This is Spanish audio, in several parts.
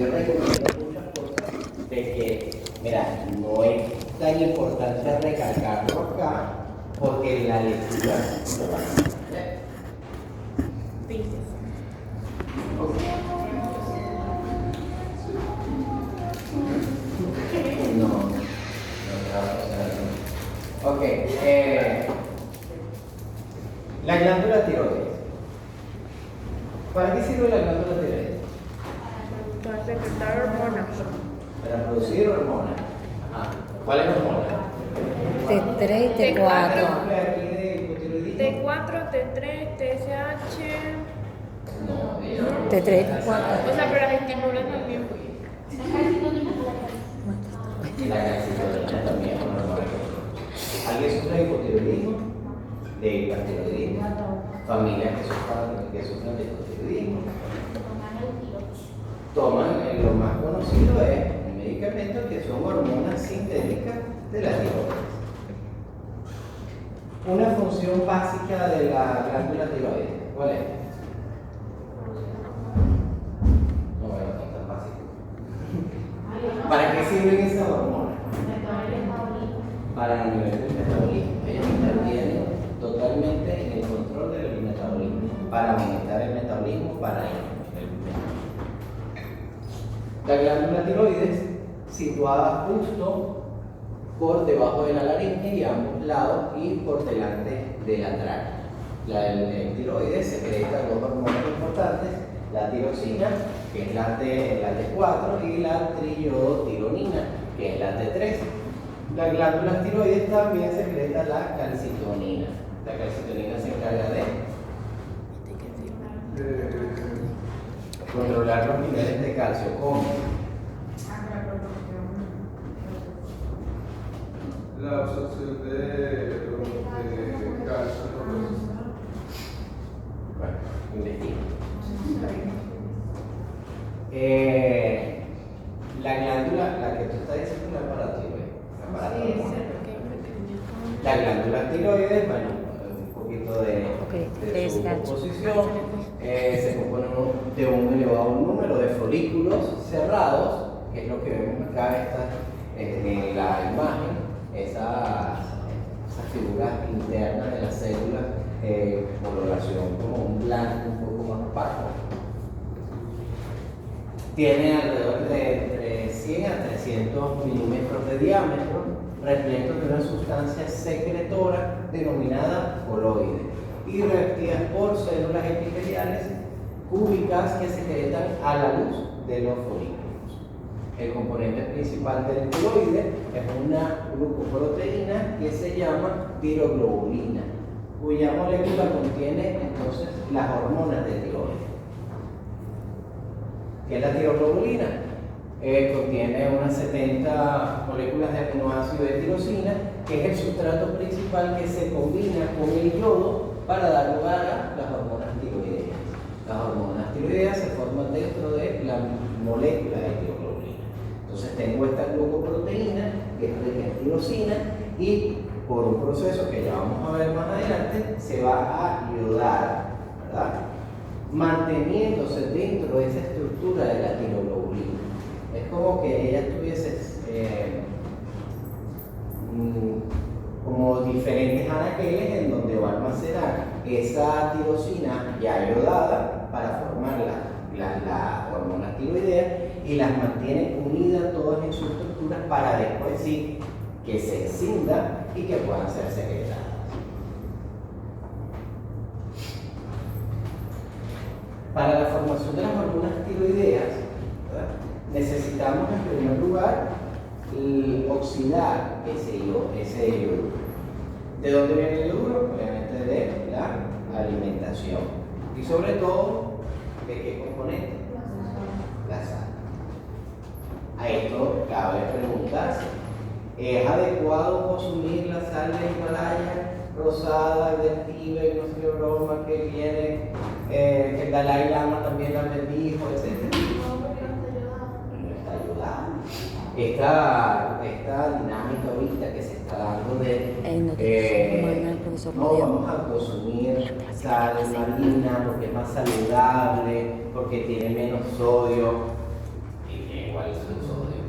yo recomiendo muchas cosas de que, mira, no es tan importante recalcarlo acá, porque la lectura lo va a hacer. No, no te va a pasar. Ok, la glándula tiroides. ¿Para qué sirve la glándula tiroides? Para secretar hormonas. Para producir hormonas. Ajá. ¿Cuáles hormonas? T3 y T4. T4, T3, TSH. No, T3 y T4. O sea, pero las estimulan también. La calcitonina también es una hormona. ¿Alguien sufre de hipotiroidismo? De hipertiroidismo. Familias que sufren de hipotiroidismo. Toman, lo más conocido es el medicamento que son hormonas sintéticas de la tiroides. Una función básica de la glándula tiroides, ¿cuál es? No, bueno, no tan básico. ¿Para qué sirven esas hormonas? Para el nivel del metabolismo. Ellas intervienen totalmente en el control del metabolismo, para aumentar el metabolismo, para la glándula tiroides, situada justo por debajo de la laringe y a ambos lados y por delante de la tráquea. El tiroides secreta dos hormonas importantes, la tiroxina, que es la T4, y la triiodotironina, que es la T3. Las glándulas tiroides también secreta la calcitonina. La calcitonina se encarga de controlar los niveles de calcio. ¿Cómo? La absorción de calcio. Bueno, investiga. La glándula, la que tú estás diciendo, es la paratiroides. La glándula tiroides, bueno, un poquito de su composición, se compone de un elevado número de folículos cerrados, que es lo que vemos acá en la imagen, esas figuras internas de las células, coloración como un blanco un poco más opaco. Tiene alrededor de entre 100 a 300 milímetros de diámetro, repleto de una sustancia secretora denominada coloide y revestidas por células epiteliales cúbicas que secretan a la luz de los folículos. El componente principal del coloide es una glucoproteína que se llama tiroglobulina, cuya molécula contiene entonces las hormonas de tiroides. ¿Qué es la tiroglobulina? Contiene unas 70 moléculas de aminoácido de tirosina, que es el sustrato principal que se combina con el yodo para dar lugar a las hormonas tiroideas. Las hormonas tiroideas se forman dentro de la molécula de tiroglobulina. Entonces tengo esta glucoproteína que es rica en tirosina y por un proceso que ya vamos a ver más adelante se va a iodar, ¿verdad? Manteniéndose dentro de esa estructura de la tiroglobulina. Es como que ella tuviese como diferentes anaqueles en donde va a almacenar esa tirosina ya iodada para formar la hormona tiroidea y las mantiene unidas todas en su estructura para después sí que se escindan y que puedan ser secretadas. Para la formación de las hormonas tiroideas, ¿verdad?, necesitamos en primer lugar oxidar ese iodo. ¿De dónde viene el iodo? Obviamente de la alimentación. Y sobre todo, ¿de qué componente? La sal. A esto cabe preguntarse, ¿es adecuado consumir la sal de Himalaya rosada, del Tíbet, no sé qué broma que viene, que el Dalai Lama también la bendijo, etc.? Esta dinámica ahorita que se está dando de no vamos a consumir sal marina porque es más saludable, porque tiene menos sodio, y neutraliza el sodio.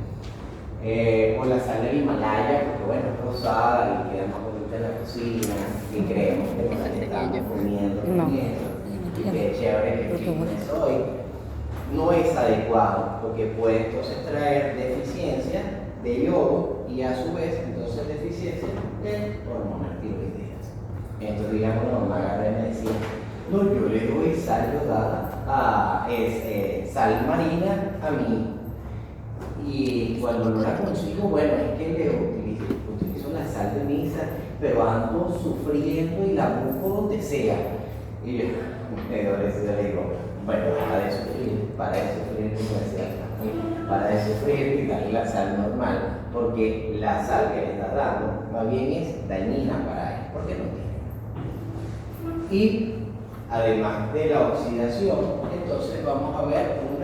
O la sal del Himalaya, porque bueno, es rosada y queda más bonita en la cocina y creemos que nos estamos comiendo No. con eso. Y qué chévere que fitness hoy. No es adecuado porque puede entonces traer deficiencia de yodo y a su vez entonces deficiencia de hormonas tiroideas. Entonces digamos, no, me agarré y me decía, no, yo le doy sal yodada sal marina a mí. Y cuando no la consigo, bueno, es que utilizo la sal de misa, pero ando sufriendo y la busco donde sea. Y yo, le digo, bueno, para de sufrir, para de sufrir y darle la sal normal, porque la sal que le estás dando, más bien es dañina para él, porque no tiene. Y además de la oxidación, entonces vamos a ver un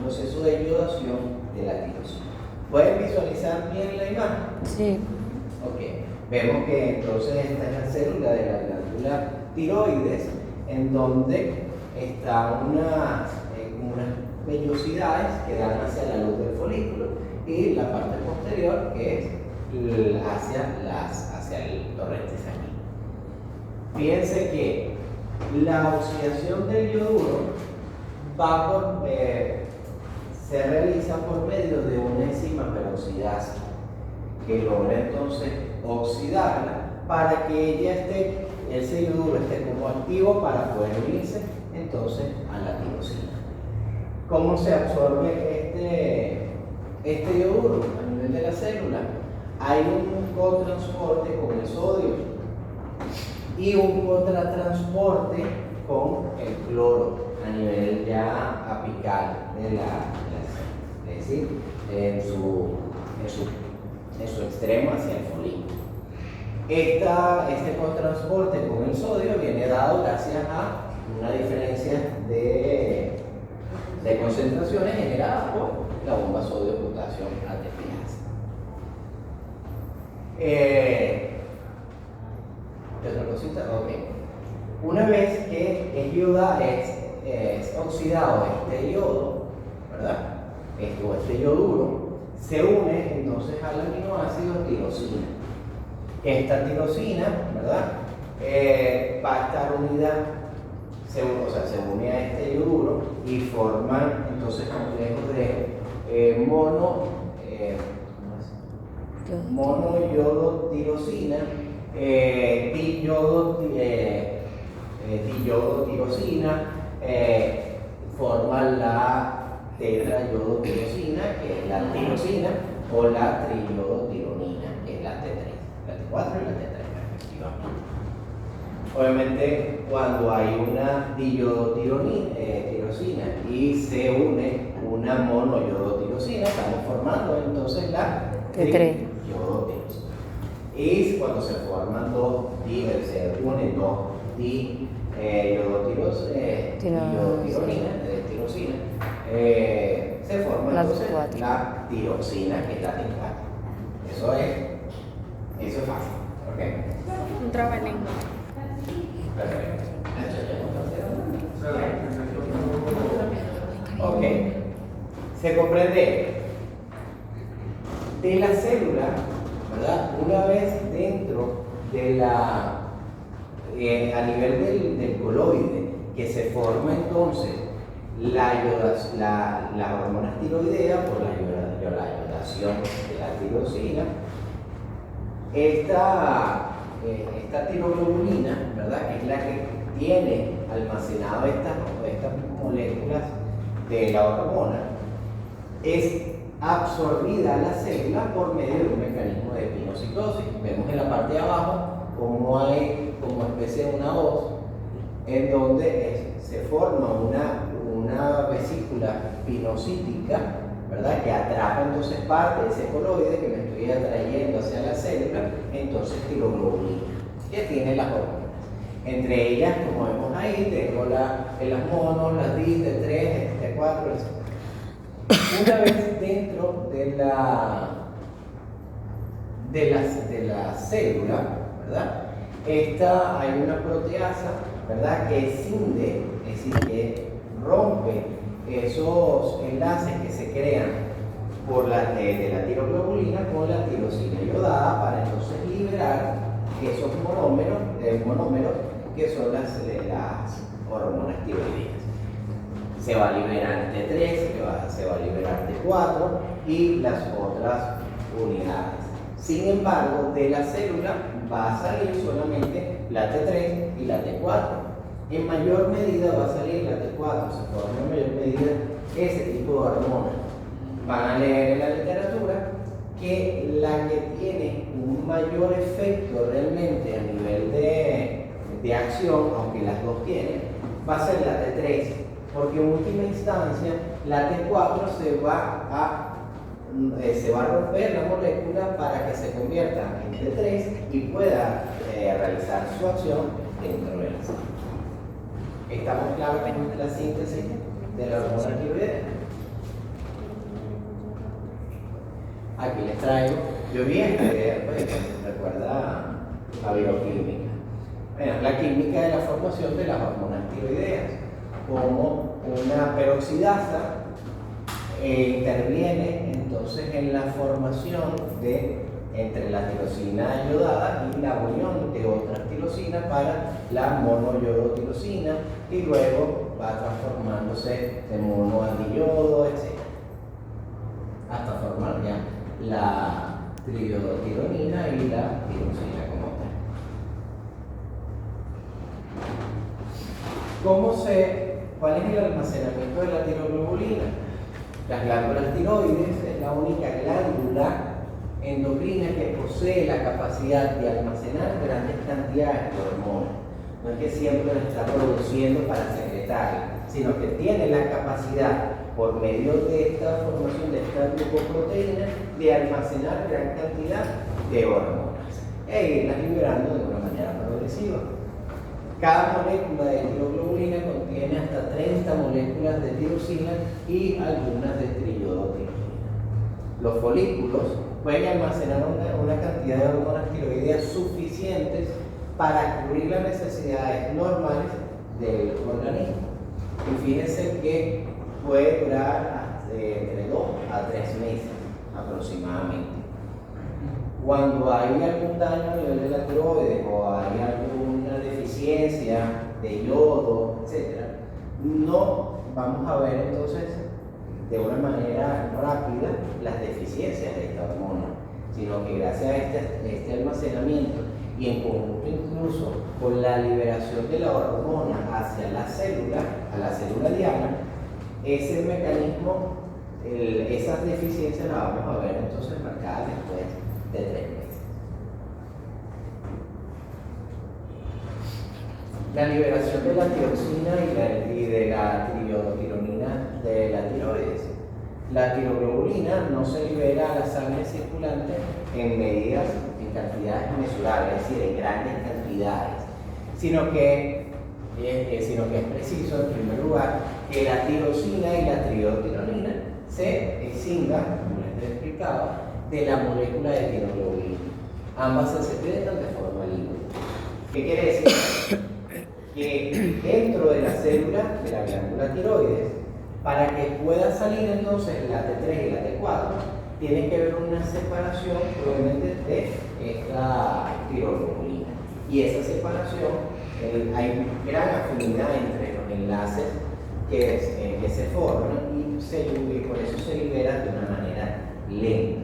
proceso de iodación de la tirosina. ¿Pueden visualizar bien la imagen? Sí. Ok. Vemos que entonces esta es la célula de la glándula tiroides, en donde están unas vellosidades que dan hacia la luz del folículo y la parte posterior que es hacia el torrente sanguíneo. Fíjense que la oxidación del yoduro se realiza por medio de una enzima peroxidasa que logra entonces oxidarla para que ese yoduro esté como activo para poder unirse entonces a la tirosina. ¿Cómo se absorbe este yoduro a nivel de la célula? Hay un cotransporte con el sodio y un contratransporte con el cloro a nivel ya apical de la célula, es decir, en su extremo hacia el folículo. Este cotransporte con el sodio viene dado gracias a una diferencia de concentraciones generadas por la bomba sodio-potasio ATPase. ¿Otra cosita? Ok. Una vez que es oxidado este yodo, ¿verdad? Este yoduro se une entonces al aminoácido tirosina. Esta tirosina, ¿verdad? Va a estar unida, se une a este yoduro y forman entonces complejos de monoyodotirosina, diyodotirosina, forman la tetrayodotirosina, que es la tirosina, o la triyodotironina, que es la T3, la T4 y la T3 respectivamente. Obviamente, cuando hay una diyodotirosina y se une una monoyodotirosina, estamos formando entonces la triyodotirosina. Y cuando se forman se unen dos tirosina, se forma entonces la tiroxina, que es la T4. Eso es fácil, ¿ok? Un trabalengua. Perfecto. Ok. Se comprende de la célula, ¿verdad? Una vez dentro de a nivel del coloide, que se forma entonces las hormonas tiroideas por la iodación de la tirosina. Esta tiroglobulina, ¿verdad? Que es la que tiene almacenado estas moléculas de la hormona, es absorbida a la célula por medio de un mecanismo de pinocitosis. Vemos en la parte de abajo como hay como especie de una hoz en donde se forma una vesícula pinocítica, ¿verdad? Que atrapa entonces parte de ese coloide que me estoy atrayendo hacia la célula, entonces tiroglobulina, que tiene las hormonas. Entre ellas, como vemos ahí, tengo las monos, las DIS, T3, T4, etc. Una vez dentro de la célula, ¿verdad? Hay una proteasa, ¿verdad? Que cinde, es decir, que rompe esos enlaces que se crean por de la tiroglobulina con la tirosina iodada para entonces liberar esos monómeros que son las hormonas tiroideas. Se va a liberar T3, se va a liberar T4 y las otras unidades. Sin embargo, de la célula va a salir solamente la T3 y la T4. En mayor medida va a salir la T4, se forma en mayor medida ese tipo de hormonas. Van a leer en la literatura que la que tiene un mayor efecto realmente a nivel de acción, aunque las dos tienen, va a ser la T3, porque en última instancia la T4 se va a romper la molécula para que se convierta en T3 y pueda realizar su acción dentro de la célula. ¿Estamos claros con la síntesis de la hormona tiroidea? Aquí les traigo, yo vi esta idea, pues, recuerda la bioquímica. Bueno, la química de la formación de las hormonas tiroideas, como una peroxidasa interviene entonces en la formación entre la tirosina iodada y la unión de otras tirosinas para la monoyodotirosina y luego va transformándose en monoandiyodo, etc. hasta formar ya la triiodotironina y la tirosina como tal. ¿Cuál es el almacenamiento de la tiroglobulina? Las glándulas tiroides es la única glándula endocrina que posee la capacidad de almacenar grandes cantidades de hormonas. No es que siempre la está produciendo para secretarla, sino que tiene la capacidad, por medio de esta formación de esta glucoproteína, de almacenar gran cantidad de hormonas e irlas liberando de una manera progresiva. Cada molécula de tiroglobulina contiene hasta 30 moléculas de tirosina y algunas de triiodotirosina. Los folículos pueden almacenar una cantidad de hormonas tiroideas suficientes para cubrir las necesidades normales del organismo. Y fíjense que puede durar entre 2 a 3 meses aproximadamente. Cuando hay algún daño a nivel de la tiroides o hay alguna deficiencia de yodo, etc., no vamos a ver entonces de una manera rápida las deficiencias de esta hormona, sino que gracias a este almacenamiento y en conjunto incluso con la liberación de la hormona hacia la célula, a la célula diana, ese mecanismo, esas deficiencias las vamos a ver entonces marcadas después de 3 meses. La liberación de la tiroxina y de la triiodotironina de la tiroides. La tiroglobulina no se libera a la sangre circulante en cantidades mesurables, es decir, en grandes cantidades, sino que es preciso, en primer lugar, que la tirosina y la triiodotironina se excingan, como les he explicado, de la molécula de tiroglobulina. Ambas se secretan de forma libre. ¿Qué quiere decir? Que dentro de la célula de la glándula tiroides, para que pueda salir entonces la T3 y la T4, tiene que haber una separación probablemente de esta tiroglobulina. Y esa separación, hay gran afinidad entre los enlaces que se forman y por eso se libera de una manera lenta.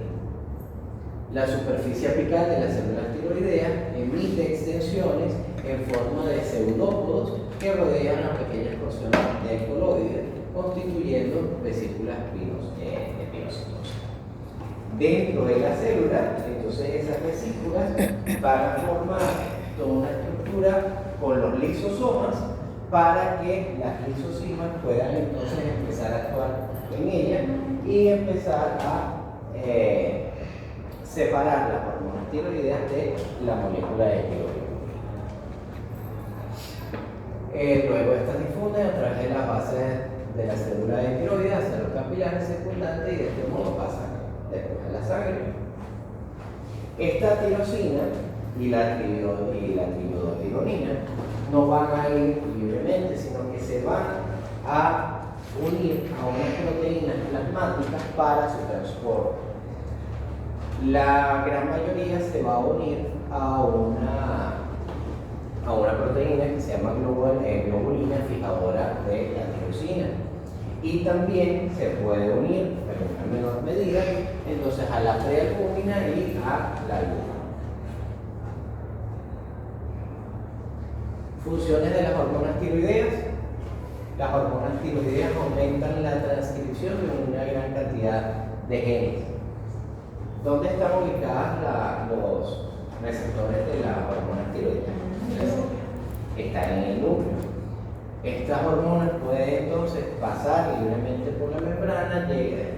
La superficie apical de las células tiroideas emite extensiones en forma de pseudópodos que rodean las pequeñas porciones del coloide, constituyendo vesículas epinocitosas. Dentro de la célula, entonces esas vesículas van a formar toda una estructura con los lisosomas para que las lisosimas puedan entonces empezar a actuar en ella y empezar a separar las hormonas tiroideas de la molécula de tiroides. Luego estas difunden a través de las bases de la célula de tiroides hacia los capilares circundantes y de este modo pasan después a la sangre. Esta tirosina y la triiodotironina no van a ir libremente, sino que se van a unir a unas proteínas plasmáticas para su transporte. La gran mayoría se va a unir a una proteína que se llama globulina fijadora de la tirosina. Y también se puede unir, pero en menor medida, entonces a la prealbúmina y a la albúmina. Funciones de las hormonas tiroideas. Las hormonas tiroideas aumentan la transcripción de una gran cantidad de genes. ¿Dónde están ubicadas los receptores de las hormonas tiroideas? Están en el núcleo. Estas hormonas pueden entonces pasar libremente por la membrana,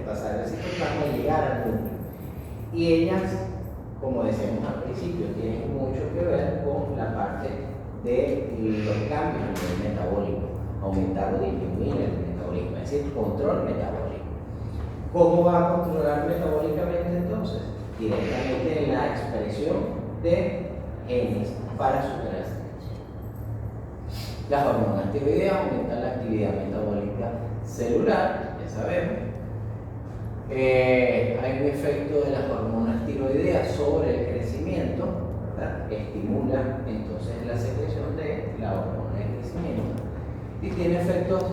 pasar el citoplasma y llegar al núcleo. Y ellas, como decíamos al principio, tienen mucho que ver con la parte de los cambios a nivel metabólico, aumentar o disminuir el metabolismo, es decir, control metabólico. ¿Cómo va a controlar metabólicamente entonces? Directamente en la expresión de genes para su transcripción. Las hormonas tiroideas aumentan la actividad metabólica celular, ya sabemos. Hay un efecto de las hormonas tiroideas sobre el crecimiento, ¿verdad? Estimula entonces la secreción de la hormona de crecimiento. Y tiene efectos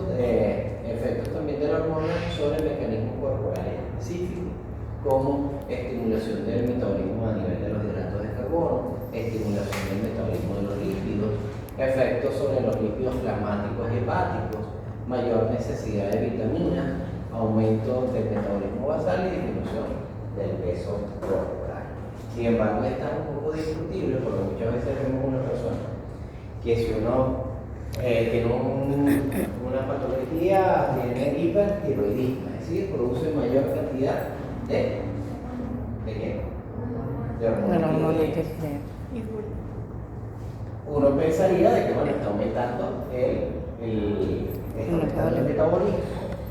también de la hormona sobre el mecanismo corporal específico, como estimulación del metabolismo a nivel de los hidratos de carbono, estimulación del metabolismo de los lípidos, efectos sobre los lípidos plasmáticos y hepáticos, mayor necesidad de vitaminas, aumento del metabolismo basal y disminución del peso corporal. Sin embargo, es un poco discutible porque muchas veces vemos una persona que si uno tiene una patología, tiene hipertiroidismo, es decir, produce mayor cantidad de ¿qué? De hormonas tiroideas. Uno pensaría de que bueno, está aumentando el metabolismo,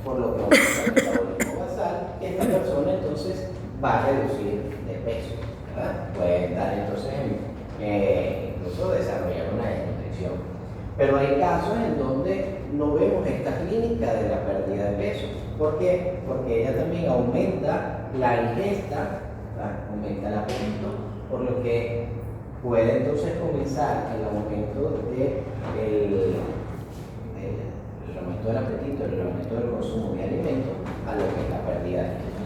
por lo que aumenta el metabolismo basal, y esta persona entonces va a reducir de peso, ¿verdad? Puede estar entonces incluso desarrollar una desnutrición. Pero hay casos en donde no vemos esta clínica de la pérdida de peso. ¿Por qué? Porque ella también aumenta la ingesta, ¿verdad? Aumenta el apetito, por lo que puede entonces comenzar el aumento aumento del apetito, el aumento del consumo de alimentos a lo que es la pérdida de peso.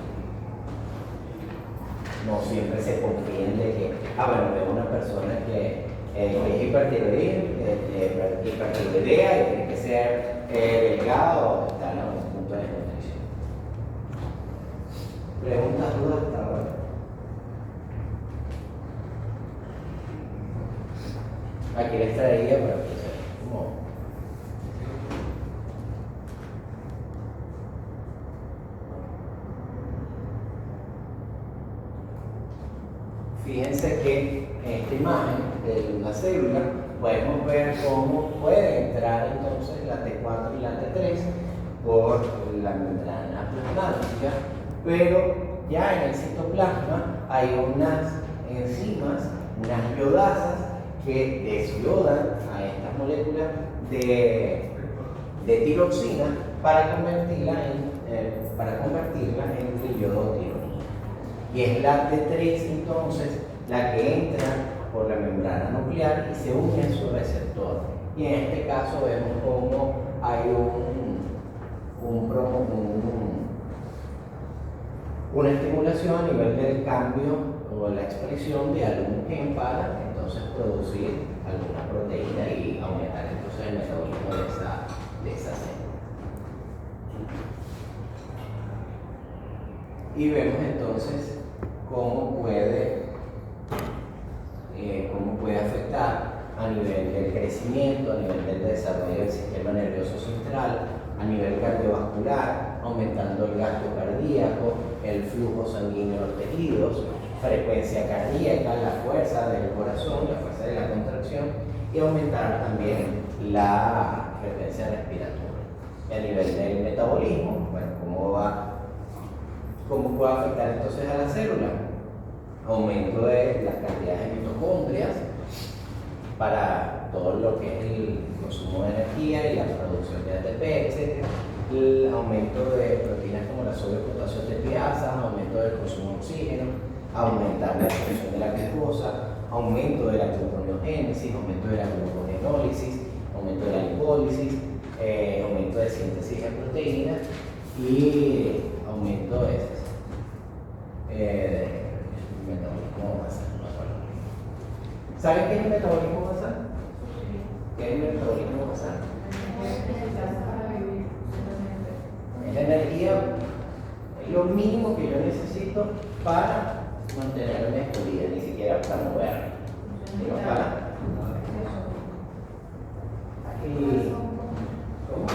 No siempre se confíen de que, veo una persona que es hipertiroidea y tiene que ser delgado o estar en un punto de nutrición. ¿Preguntas, dudas hasta ahora? Aquí les traía para que se como fíjense que en esta imagen de una célula podemos ver cómo puede entrar entonces la T4 y la T3 por la membrana plasmática, pero ya en el citoplasma hay unas enzimas, unas iodasas que desyodan a estas moléculas de tiroxina para convertirla en triyodotiro. Y es la T3 entonces la que entra por la membrana nuclear y se une a su receptor. Y en este caso vemos cómo hay una estimulación a nivel del cambio o la expresión de algún gen para entonces producir alguna proteína y aumentar entonces el metabolismo de esa célula. Y vemos entonces cómo puede afectar a nivel del crecimiento, a nivel del desarrollo del sistema nervioso central, a nivel cardiovascular, aumentando el gasto cardíaco, el flujo sanguíneo a los tejidos, frecuencia cardíaca, la fuerza del corazón, la fuerza de la contracción, y aumentar también la frecuencia respiratoria. Y a nivel del metabolismo, ¿cómo puede afectar entonces a la célula? Aumento de las cantidades de mitocondrias para todo lo que es el consumo de energía y la producción de ATP, etc. el aumento de proteínas como la sodio, potasio, tepiasa, aumento del consumo de oxígeno, aumentar la expresión de la glucosa, aumento de la gluconeogénesis, aumento de la glucogenólisis, aumento de la lipólisis, aumento de síntesis de proteínas y aumento de metabolismo basal. ¿Saben qué es el metabolismo basal? ¿Qué es el metabolismo basal? Es la energía, es lo mínimo que yo necesito para mantenerme en vida, ni siquiera para moverme, sino para. ¿Cómo?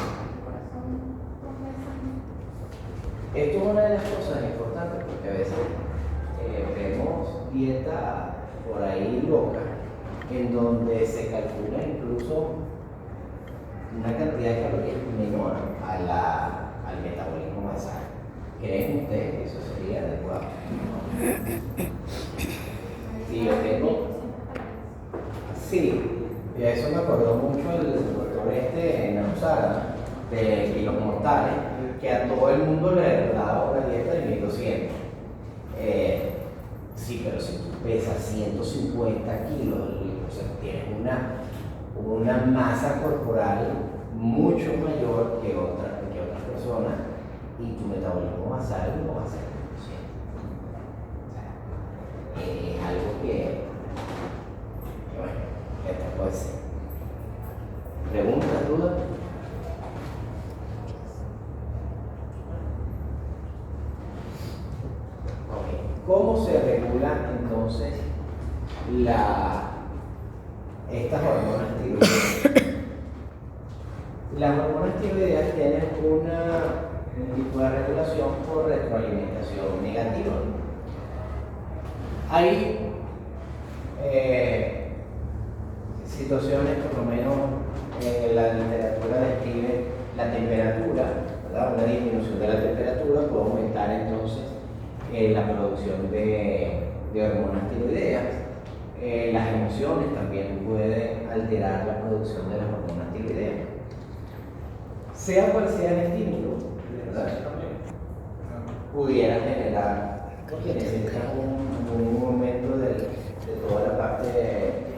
Esto es una de las cosas importantes porque a veces vemos dieta por ahí loca en donde se calcula incluso una cantidad de calorías menor al metabolismo basal. ¿Creen ustedes que eso sería adecuado? Sí, yo tengo. Sí, y a eso me acordó mucho el doctor Nausara de Kilos Mortales, que a todo el mundo le daba una dieta de 1200. Sí, pero si tú pesas 150 kilos, o sea, tienes una masa corporal mucho mayor que otras personas y tu metabolismo basal no va a ser 100%. O sea, es algo que bueno, esto puede ser. ¿Preguntas, dudas? ¿Cómo se regulan entonces estas hormonas tiroideas? Las hormonas tiroideas tienen un tipo de regulación por retroalimentación negativa. Hay situaciones, por lo menos la literatura describe la temperatura, ¿verdad? Una disminución de la temperatura puede aumentar entonces la producción de hormonas tiroideas. Las emociones también pueden alterar la producción de las hormonas tiroideas. Sea cual sea el estímulo, ¿verdad? Pudiera generar, porque necesitan un aumento de toda la parte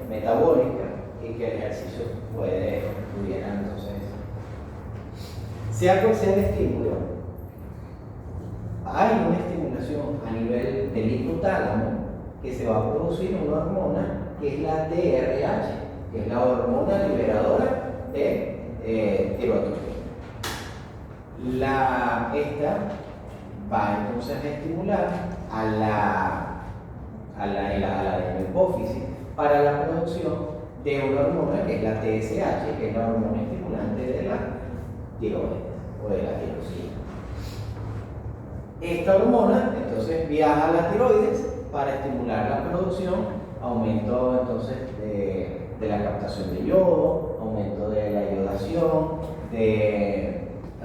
metabólica y que el ejercicio pudiera entonces. Sea cual sea el estímulo, hay una estimulación a nivel del hipotálamo que se va a producir una hormona que es la DRH, que es la hormona liberadora de tiroides. Esta va entonces a estimular a la hipófisis para la producción de una hormona que es la TSH, que es la hormona estimulante de la tiroides o de la tirosina. Esta hormona entonces viaja a la tiroides para estimular la producción, aumento entonces de la captación de yodo, aumento de la iodación,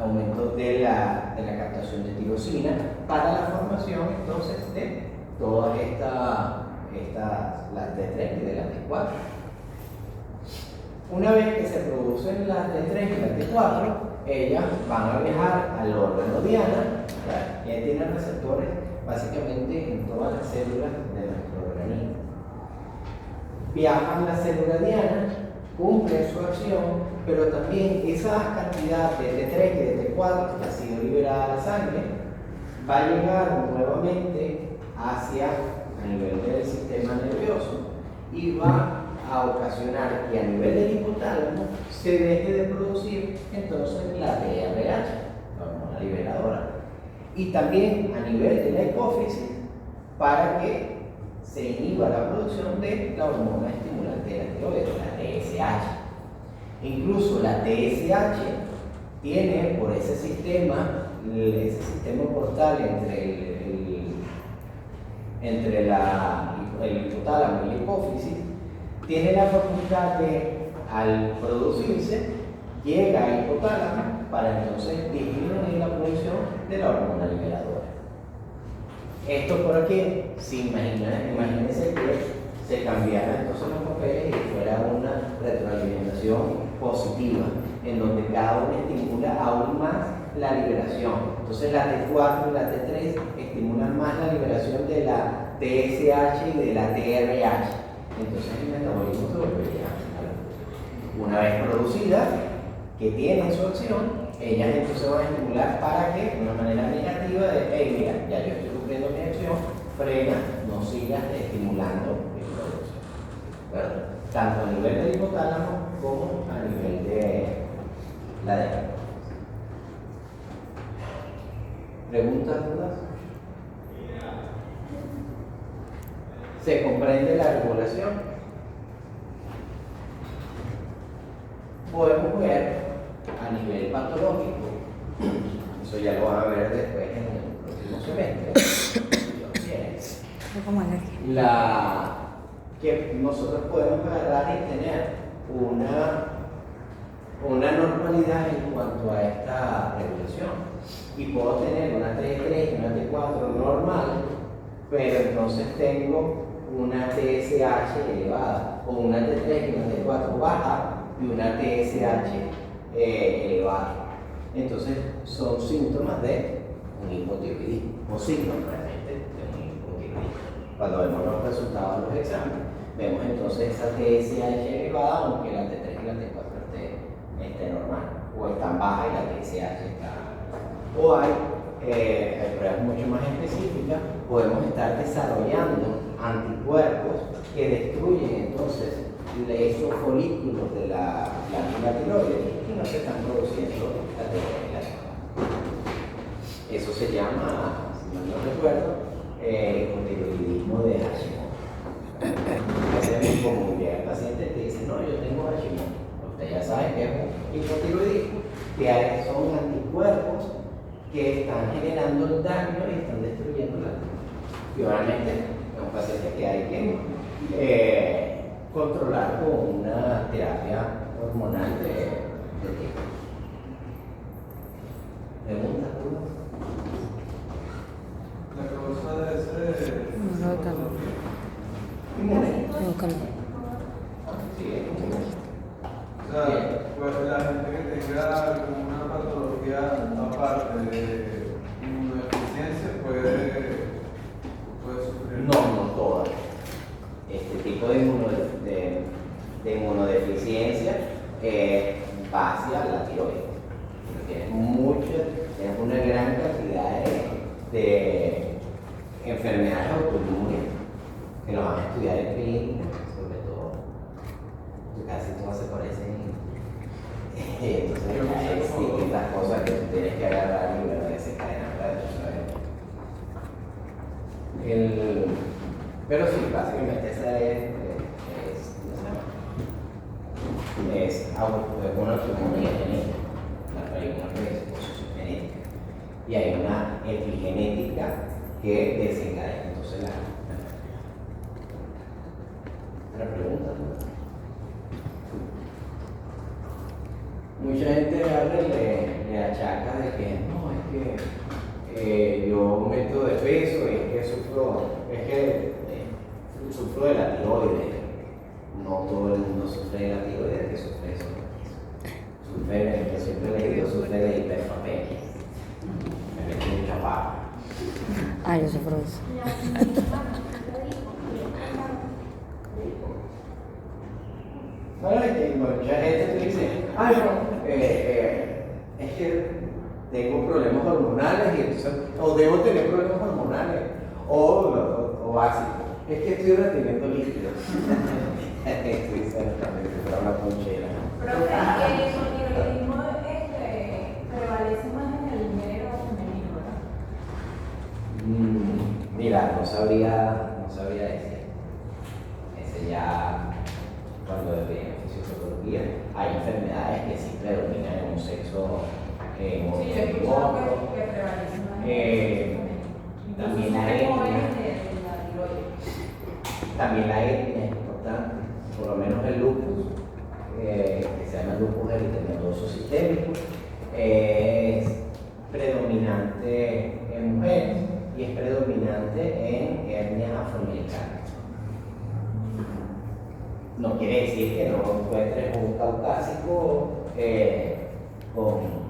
aumento de la captación de tirosina para la formación entonces de todas las T3 y de las T4. Una vez que se producen las T3 y las T4, ellas van a viajar al órgano diana, ¿verdad? Y ahí tienen receptores básicamente en todas las células de nuestro organismo. Viajan a la célula diana, cumplen su acción, pero también esa cantidad de T3 y de T4 que ha sido liberada a la sangre va a llegar nuevamente hacia a nivel del sistema nervioso y va a ocasionar que a nivel del hipotálamo se deje de producir entonces la DRH, la hormona liberadora, y también a nivel de la hipófisis para que se inhiba la producción de la hormona estimulante de la tiroides, la TSH. Incluso la TSH tiene por ese sistema portal entre el hipotálamo y la hipófisis, tiene la facultad de, al producirse, llega al hipotálamo para entonces disminuir la producción de la hormona liberadora. Esto porque, si imagínense que se cambiaran entonces los papeles y fuera una retroalimentación positiva, en donde cada uno estimula aún más la liberación. Entonces la T4 y la T3 estimulan más la liberación de la TSH y de la TRH. Entonces el metabolismo se volvería alto. Una vez producida, que tienen su acción, ellas entonces van a estimular para que, de una manera negativa, de, hey, mira, ya yo estoy cumpliendo mi acción, frena, no sigas estimulando mi producción. ¿Verdad? Tanto a nivel del hipotálamo como a nivel de la de. ¿Preguntas, dudas? ¿Se comprende la regulación? Podemos ver a nivel patológico, eso ya lo van a ver después en el próximo semestre, como alergia. que nosotros podemos agarrar y tener una normalidad en cuanto a esta regulación. Y puedo tener una T3 y una T4 normal, pero entonces tengo una TSH elevada, o una T3 y una T4 baja y una TSH elevada. Entonces son síntomas de un hipotiroidismo, o síntomas realmente de un hipotiroidismo. Cuando vemos los resultados de los exámenes, vemos entonces esa TSH elevada, aunque la T3 y la T4 esté normal, o están bajas y la TSH está. O hay pruebas mucho más específicas, podemos estar desarrollando anticuerpos que destruyen entonces esos folículos de la glándula tiroides y no se están produciendo la tiroides. Eso se llama, si mal no recuerdo, hipotiroidismo de Hashimoto. Es muy común que el paciente te dice, no, yo tengo Hashimoto. Usted ya sabe que es un hipotiroidismo, que son anticuerpos que están generando el daño y están destruyendo la tiroides. Y obviamente es un paciente que hay que controlar con una terapia hormonal de tipo. ¿Preguntas, dudas? La causa de ese. Inmune. Nunca no. Sí, es inmune. O sea, pues la gente que tenga alguna patología aparte de inmunodeficiencia puede sufrir. No todas. Este tipo de inmunodeficiencia es base a la tiroides. Tienes una gran cantidad de enfermedades autoinmunes que lo van a estudiar en clínica, sobre todo. Casi todas se parecen. Entonces hay distintas cosas que tú tienes que agarrar y ver que se caen atrás. Pero sí, básicamente esa es una autoinmunidad genética, hay una predisposición genética y hay una epigenética que desencadena entonces la pregunta. Mucha gente agarra y le achaca de que no, es que yo aumento de peso y es que sufro de la tiroides. No todo el mundo sufre de la tiroides, que sufre eso. Yo siempre le digo, sufre de hiperfapenia. Me metí mucha papa. Ah, yo sufro de eso. Bueno, es que mucha gente te dice, ay, no, es que tengo problemas hormonales y entonces, o debo tener problemas hormonales, o básicos. Es que estoy reteniendo líquidos. Estoy exactamente, pero una ponchera. Profe, el hipotiroidismo prevalece más en el género femenino, ¿verdad? Mira, no sabría decir. Ese ya, cuando de fisiopatología, hay enfermedades que sí predominan en un sexo Sí, o yo he en escuchado otro. que prevalece más en el También femenino. la Incluso jóvenes etnia. de la tiroides. También la etnia es importante, por lo menos el lupus, que se llama lupus eritematoso sistémico, es predominante en mujeres y es predominante en etnias afroamericanas. No quiere decir que no encuentres un caucásico con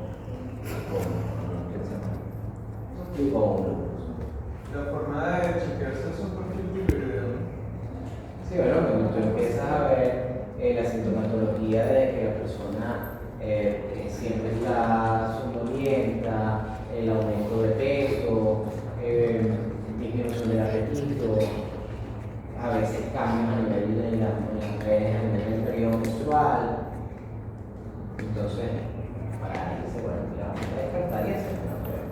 siempre está somnolienta, el aumento de peso, disminución del apetito, a veces cambios a nivel de las mujeres, a nivel del periodo menstrual. Entonces, para dice, bueno, mira, vamos a descartar y hacer una prueba.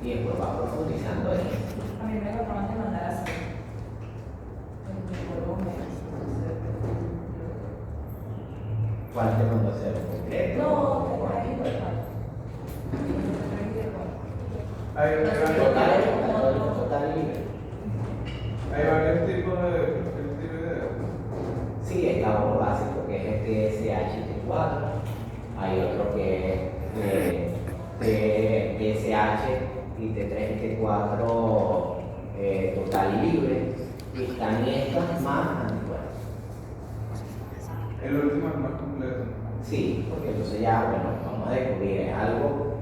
Y después va profundizando en eso. A mí me lo acaban de mandar a hacer. El psicólogo me dice. ¿Cuál te mandó a hacer? ¿En concreto? No, ¿O te cuál? trae igual. Total libre. Hay varios tipos de video. Sí, está uno básico que es el TSH y T4. Hay otro que es TSH y T3 y T4 total y libre. Y están estas más anticuerpos. El último es más completo. Sí, porque entonces ya, bueno, vamos a descubrir, es algo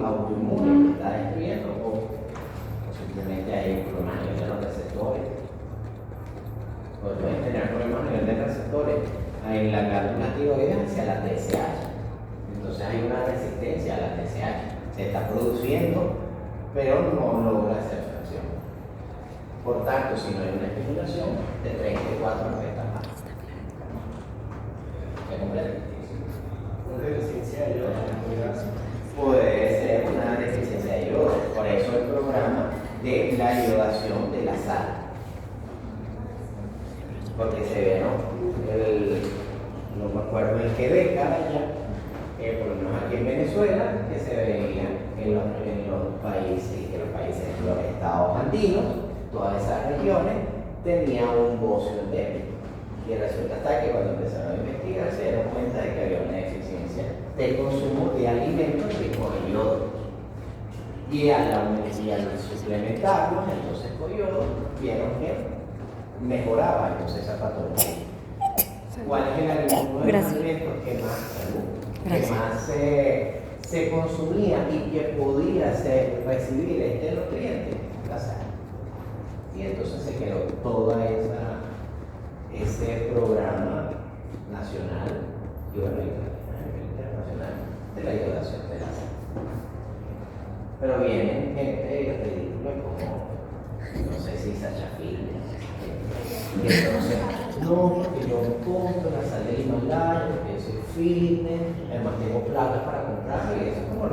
autoinmune que está destruyendo o simplemente hay problemas a nivel de los receptores. O pueden tener problemas a nivel de receptores en la glándula tiroidea hacia la TSH. Entonces hay una resistencia a la TSH. Se está produciendo, pero no logra hacer su acción. Por tanto, si no hay una estimulación, de 3 y 4 afecta más. ¿Se comprende? Una deficiencia de yodo, Puede ser una deficiencia de yodo, por eso el programa de la iodación de la sal. Porque se ve, ¿no? No me acuerdo en qué década ya, por lo menos aquí en Venezuela, que se veía en los países, los estados andinos, todas esas regiones tenían un bocio endémico. Y resulta hasta que cuando empezaron a investigar se dieron cuenta de que había una deficiencia del consumo de alimentos ricos en yodo. Y al suplementarlos entonces con yodo, vieron que mejoraba entonces esa patología. ¿Cuál es el alimento de los alimentos que más se consumía y que podía recibir este nutriente? La sal. Y entonces se quedó toda ese programa nacional y bueno, internacional de la iodación de la sal. Pero vienen gente ridícula como, no sé si Sacha Fitness. Y entonces, no, porque yo compro la sal del Himalaya, porque yo soy fitness, además tengo plata para comprar y eso es como